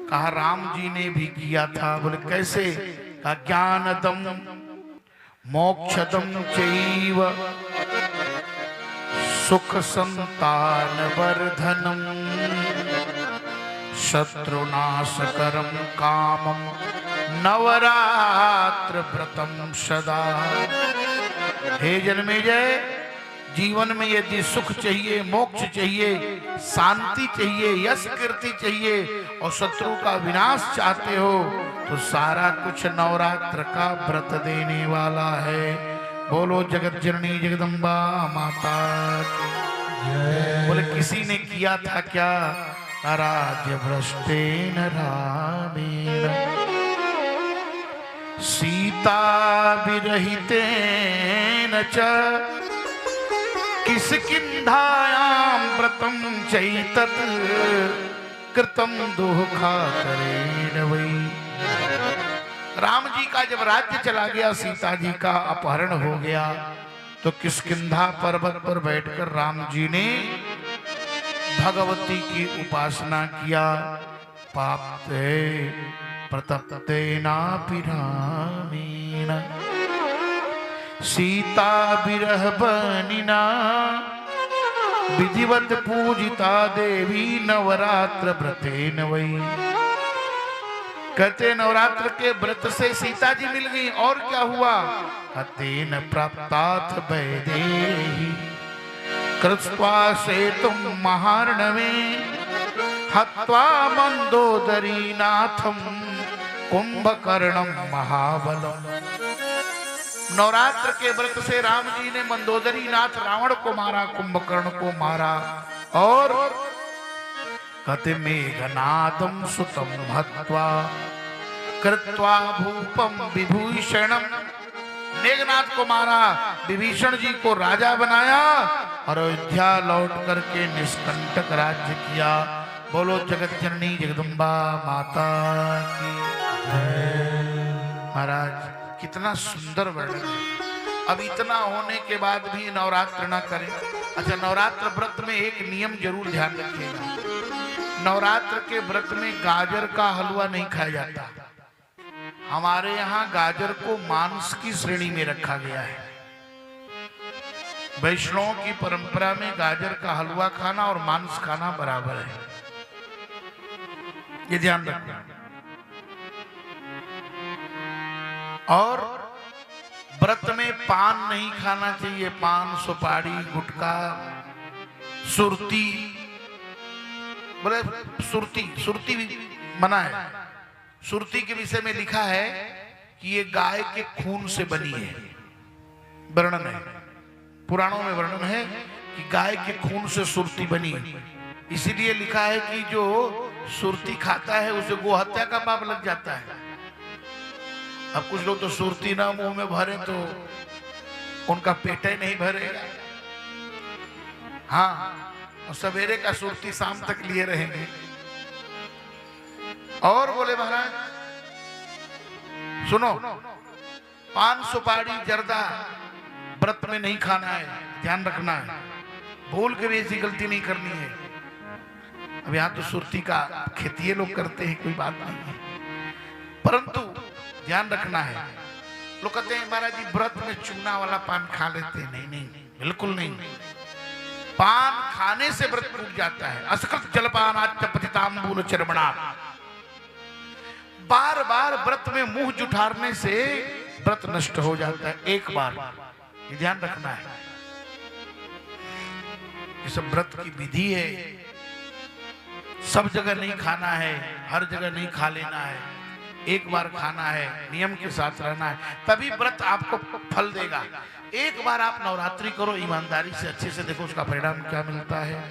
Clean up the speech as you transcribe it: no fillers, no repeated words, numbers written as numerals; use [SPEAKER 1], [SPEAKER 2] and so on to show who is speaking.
[SPEAKER 1] कहा राम जी ने भी किया था। बोले कैसे? कहा ज्ञानदम मोक्षदम चैव सुख संतान वर्धनम शत्रुनाशकरम कामम नवरात्र व्रतम सदा। हे जन्मेजय, जीवन में यदि सुख चाहिए, मोक्ष चाहिए, शांति चाहिए, यश कीर्ति चाहिए और शत्रु का विनाश चाहते हो तो सारा कुछ नवरात्र का व्रत देने वाला है। बोलो जगत जननी जगदम्बा माता की जय। बोले किसी ने किया था क्या? राज्य भ्रष्टेन रामेण सीता विरहितेन च किष्किंधायां व्रतम चैतत् कृतं दुःखातरेण वै। राम जी का जब राज्य चला गया, सीता जी का अपहरण हो गया, तो किष्किंधा पर्वत पर बैठकर राम जी ने भगवती की उपासना किया। पाप्ते प्रतप्तेनापि रामेण सीता विरह बनिना विधिवत पूजिता देवी नवरात्र व्रतेन वै। कहते नवरात्र के व्रत से सीता जी मिल गई। और क्या हुआ? तेन प्राप्ताथ वैदेही कृत्वा सेतुं महार्णवे हत्वा मंदोदरी नाथम कुंभकर्णम महाबलम। नवरात्र के व्रत से राम जी ने मंदोदरी नाथ रावण को मारा, कुंभकर्ण को मारा। और कहते मेघनादम सुतम हत्वा कृत्वा भूपम विभूषणम। मेघनाथ को मारा, विभीषण जी को राजा बनाया और अयोध्या लौट करके निष्कंटक राज्य किया। बोलो जगत जननी जगदम्बा माता की जय। महाराज कितना सुंदर वर्णन है। अब इतना होने के बाद भी नवरात्र ना करें। अच्छा, नवरात्र व्रत में एक नियम जरूर ध्यान रखिएगा। नवरात्र के व्रत में गाजर का हलवा नहीं खाया जाता। हमारे यहाँ गाजर को मांस की श्रेणी में रखा गया है। वैष्णव की परंपरा में गाजर का हलवा खाना और मांस खाना बराबर है, ये ध्यान रखना। और व्रत में पान नहीं खाना चाहिए। पान, सुपारी, गुटखा, सुरती। बोले सुरती भी मना है। सुरती के विषय में लिखा है कि ये गाय के खून से बनी है। वर्णन है, पुराणों में वर्णन है कि गाय के खून से सुरती बनी। इसीलिए लिखा है कि जो सुरती खाता है उसे गोहत्या का पाप लग जाता है। अब कुछ लोग तो सुरती ना मुंह में भरे तो उनका पेट ही नहीं भरेगा। हाँ, और सवेरे का सुरती शाम तक लिए रहेंगे। और बोले महाराज सुनो, पान, सुपारी, जर्दा व्रत में नहीं खाना है, ध्यान रखना है। भूल के भी ऐसी गलती नहीं करनी है। अब यहाँ तो सुरती का खेती लोग करते हैं, कोई बात नहीं है, परंतु ध्यान रखना है। लोग कहते हैं महाराज जी व्रत में चूना वाला पान खा लेते हैं। नहीं नहीं, बिल्कुल नहीं। पान खाने से व्रत टूट जाता है। असकृत जलपानाच्च पतितांबूल चर्मणा। बार बार व्रत में मुंह जुठारने से व्रत नष्ट हो जाता है। एक बार, ये ध्यान रखना है। ये सब व्रत की विधि है। सब जगह नहीं खाना है, हर जगह नहीं खा लेना है। एक बार खाना है, नियम के साथ रहना है, तभी व्रत आपको फल देगा। एक बार आप नवरात्रि करो ईमानदारी से, अच्छे से देखो उसका परिणाम क्या मिलता है।